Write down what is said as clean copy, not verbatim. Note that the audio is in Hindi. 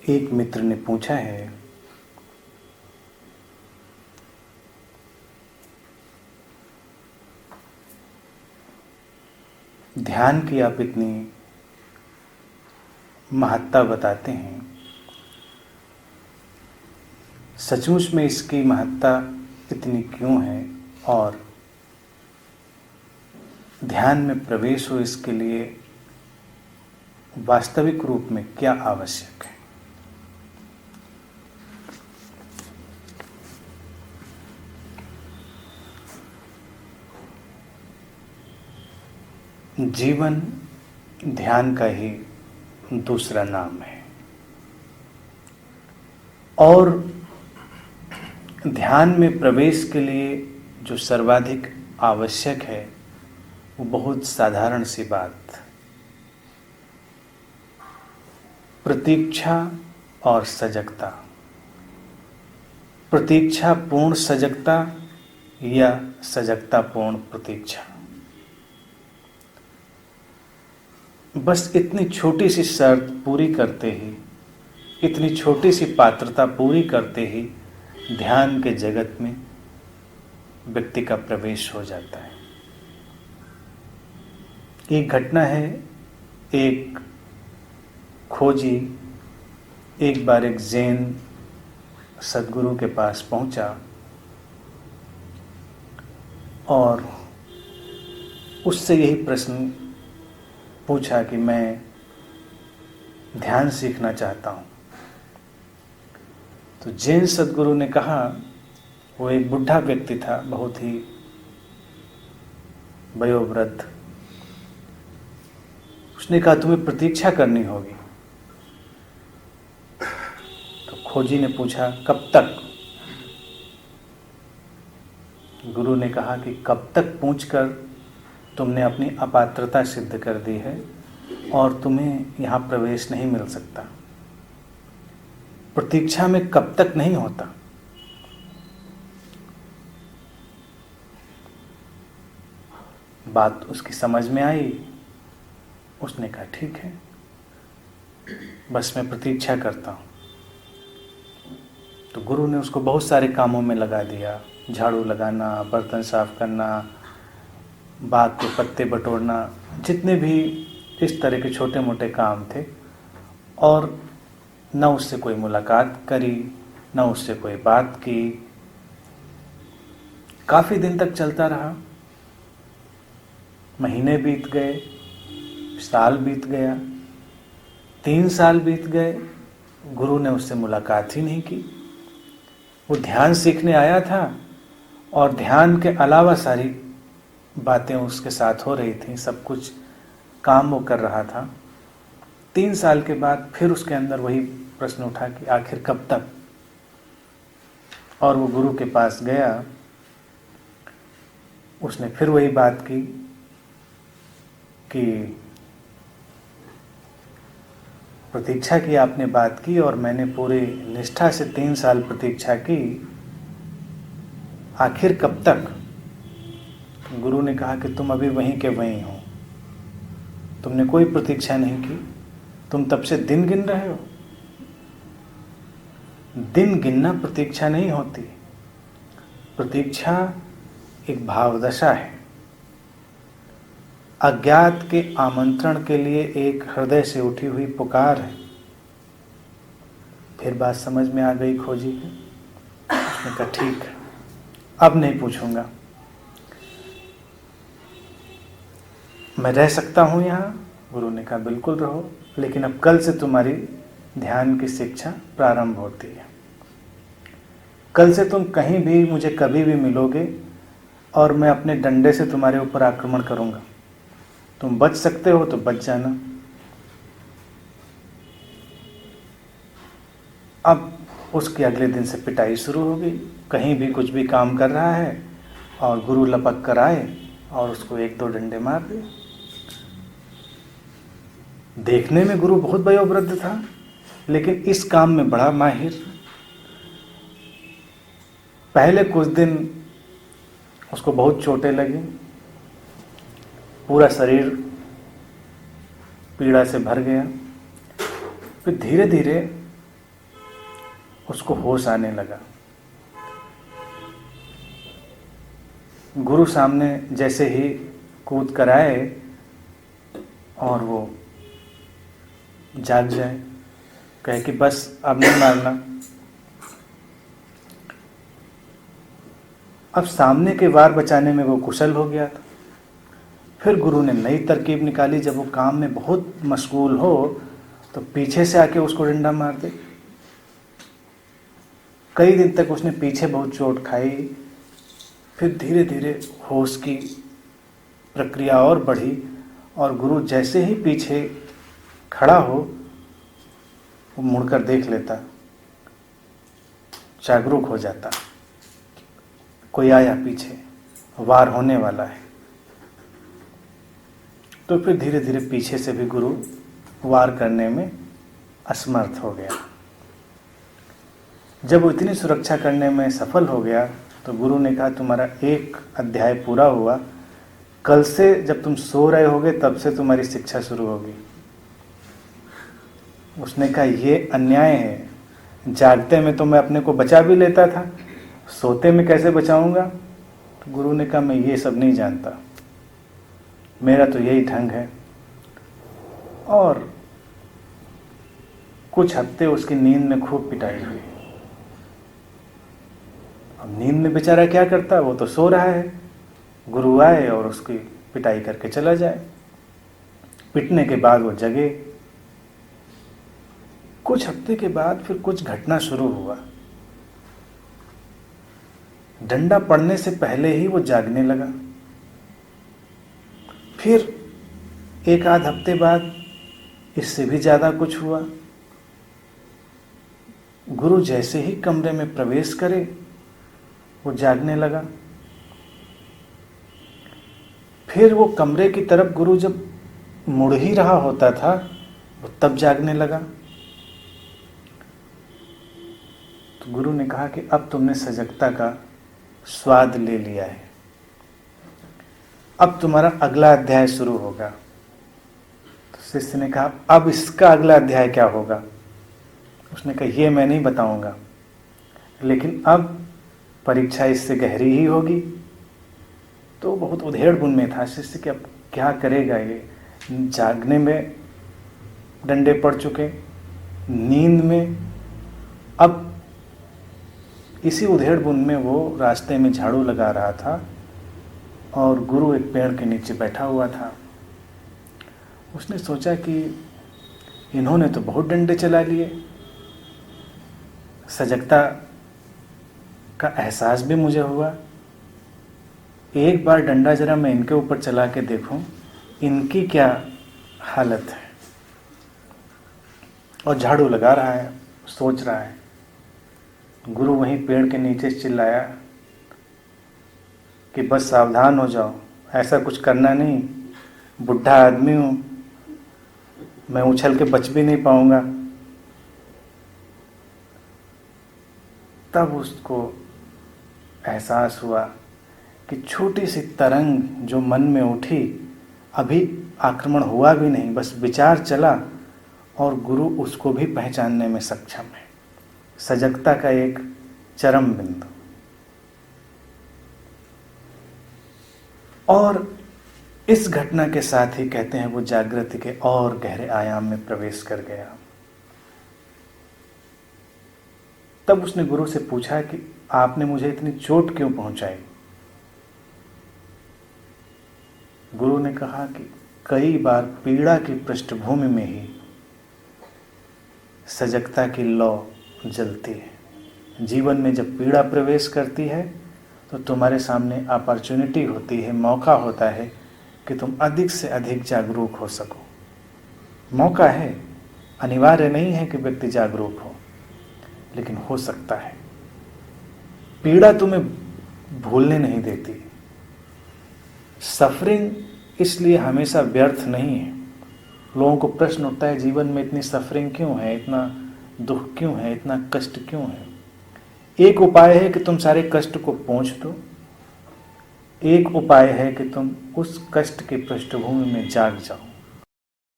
एक मित्र ने पूछा है, ध्यान की आप इतनी महत्ता बताते हैं, सचमुच में इसकी महत्ता इतनी क्यों है और ध्यान में प्रवेश हो इसके लिए वास्तविक रूप में क्या आवश्यक है? जीवन ध्यान का ही दूसरा नाम है और ध्यान में प्रवेश के लिए जो सर्वाधिक आवश्यक है वो बहुत साधारण सी बात, प्रतीक्षा और सजगता। प्रतीक्षा पूर्ण सजगता या सजगता पूर्ण प्रतीक्षा। बस इतनी छोटी सी शर्त पूरी करते ही, इतनी छोटी सी पात्रता पूरी करते ही ध्यान के जगत में व्यक्ति का प्रवेश हो जाता है। एक घटना है, एक खोजी एक बार एक जैन सद्गुरु के पास पहुंचा और उससे यही प्रश्न पूछा कि मैं ध्यान सीखना चाहता हूँ। तो जैन सद्गुरु ने कहा, वो एक बुढ़ा व्यक्ति था, बहुत ही वयोवृद्ध। उसने कहा तुम्हें प्रतीक्षा करनी होगी। तो खोजी ने पूछा कब तक? गुरु ने कहा कि कब तक पूछकर तुमने अपनी अपात्रता सिद्ध कर दी है और तुम्हें यहाँ प्रवेश नहीं मिल सकता। प्रतीक्षा में कब तक नहीं होता। बात उसकी समझ में आई। उसने कहा ठीक है, बस मैं प्रतीक्षा करता हूँ। तो गुरु ने उसको बहुत सारे कामों में लगा दिया, झाड़ू लगाना, बर्तन साफ करना, बाग के पत्ते बटोरना, जितने भी इस तरह के छोटे मोटे काम थे। और न उससे कोई मुलाकात करी, न उससे कोई बात की। काफ़ी दिन तक चलता रहा। महीने बीत गए, साल बीत गया, 3 साल बीत गए। गुरु ने उससे मुलाकात ही नहीं की। वो ध्यान सीखने आया था और ध्यान के अलावा सारी बातें उसके साथ हो रही थी, सब कुछ काम वो कर रहा था। 3 साल के बाद फिर उसके अंदर वही प्रश्न उठा कि आखिर कब तक। और वो गुरु के पास गया। उसने फिर वही बात की कि प्रतीक्षा की आपने बात की और मैंने पूरी निष्ठा से 3 साल प्रतीक्षा की, आखिर कब तक? गुरु ने कहा कि तुम अभी वहीं के वहीं हो, तुमने कोई प्रतीक्षा नहीं की, तुम तब से दिन गिन रहे हो। दिन गिनना प्रतीक्षा नहीं होती। प्रतीक्षा एक भावदशा है, अज्ञात के आमंत्रण के लिए एक हृदय से उठी हुई पुकार है। फिर बात समझ में आ गई खोजी की। उसने कहा ठीक है, अब नहीं पूछूंगा, मैं रह सकता हूँ यहाँ? गुरु ने कहा बिल्कुल रहो, लेकिन अब कल से तुम्हारी ध्यान की शिक्षा प्रारंभ होती है। कल से तुम कहीं भी मुझे कभी भी मिलोगे और मैं अपने डंडे से तुम्हारे ऊपर आक्रमण करूँगा। तुम बच सकते हो तो बच जाना। अब उसके अगले दिन से पिटाई शुरू हो गई। कहीं भी कुछ भी काम कर रहा है और गुरु लपक कर आए और उसको 1-2 डंडे मार दिए। देखने में गुरु बहुत वयोवृद्ध था, लेकिन इस काम में बड़ा माहिर। पहले कुछ दिन उसको बहुत चोटें लगी, पूरा शरीर पीड़ा से भर गया। फिर धीरे धीरे उसको होश आने लगा। गुरु सामने जैसे ही कूद कर आए और वो जाग जाए, कहे कि बस अब नहीं मारना। अब सामने के वार बचाने में वो कुशल हो गया था। फिर गुरु ने नई तरकीब निकाली, जब वो काम में बहुत मशगूल हो तो पीछे से आके उसको डंडा मार दे। कई दिन तक उसने पीछे बहुत चोट खाई। फिर धीरे धीरे होश की प्रक्रिया और बढ़ी और गुरु जैसे ही पीछे खड़ा हो वो मुड़कर देख लेता, जागरूक हो जाता, कोई आया पीछे, वार होने वाला है। तो फिर धीरे धीरे पीछे से भी गुरु वार करने में असमर्थ हो गया। जब वो इतनी सुरक्षा करने में सफल हो गया तो गुरु ने कहा, तुम्हारा एक अध्याय पूरा हुआ, कल से जब तुम सो रहे होगे तब से तुम्हारी शिक्षा शुरू होगी। उसने कहा, ये अन्याय है, जागते में तो मैं अपने को बचा भी लेता था, सोते में कैसे बचाऊंगा? तो गुरु ने कहा, मैं ये सब नहीं जानता, मेरा तो यही ढंग है। और कुछ हफ्ते उसकी नींद में खूब पिटाई हुई। अब नींद में बेचारा क्या करता, वो तो सो रहा है, गुरु आए और उसकी पिटाई करके चला जाए। पिटने के बाद वो जगे। कुछ हफ्ते के बाद फिर कुछ घटना शुरू हुआ। डंडा पड़ने से पहले ही वो जागने लगा। फिर एक आध हफ्ते बाद इससे भी ज्यादा कुछ हुआ। गुरु जैसे ही कमरे में प्रवेश करे वो जागने लगा। फिर वो कमरे की तरफ गुरु जब मुड़ ही रहा होता था वो तब जागने लगा। तो गुरु ने कहा कि अब तुमने सजगता का स्वाद ले लिया है, अब तुम्हारा अगला अध्याय शुरू होगा। तो शिष्य ने कहा, अब इसका अगला अध्याय क्या होगा? उसने कहा, ये मैं नहीं बताऊंगा, लेकिन अब परीक्षा इससे गहरी ही होगी। तो बहुत उधेड़-बुन में था शिष्य कि अब क्या करेगा ये। जागने में डंडे पड़ चुके, नींद में, अब इसी उधेड़-बुन में वो रास्ते में झाड़ू लगा रहा था और गुरु एक पेड़ के नीचे बैठा हुआ था। उसने सोचा कि इन्होंने तो बहुत डंडे चला लिए, सजगता का एहसास भी मुझे हुआ, एक बार डंडा जरा मैं इनके ऊपर चला के देखूं इनकी क्या हालत है। और झाड़ू लगा रहा है, सोच रहा है। गुरु वहीं पेड़ के नीचे चिल्लाया कि बस सावधान हो जाओ, ऐसा कुछ करना नहीं, बुढ़ा आदमी हूं, मैं उछल के बच भी नहीं पाऊंगा। तब उसको एहसास हुआ कि छोटी सी तरंग जो मन में उठी, अभी आक्रमण हुआ भी नहीं, बस विचार चला और गुरु उसको भी पहचानने में सक्षम है। सजगता का एक चरम बिंदु। और इस घटना के साथ ही कहते हैं वो जागृति के और गहरे आयाम में प्रवेश कर गया। तब उसने गुरु से पूछा कि आपने मुझे इतनी चोट क्यों पहुंचाई? गुरु ने कहा कि कई बार पीड़ा की पृष्ठभूमि में ही सजगता की लौ जलती है। जीवन में जब पीड़ा प्रवेश करती है तो तुम्हारे सामने अपॉर्चुनिटी होती है, मौका होता है कि तुम अधिक से अधिक जागरूक हो सको। मौका है, अनिवार्य नहीं है कि व्यक्ति जागरूक हो, लेकिन हो सकता है। पीड़ा तुम्हें भूलने नहीं देती। सफरिंग इसलिए हमेशा व्यर्थ नहीं है। लोगों को प्रश्न उठता है, जीवन में इतनी सफरिंग क्यों है, इतना दुख क्यों है, इतना कष्ट क्यों है? एक उपाय है कि तुम सारे कष्ट को पोंछ दो। एक उपाय है कि तुम उस कष्ट की पृष्ठभूमि में जाग जाओ।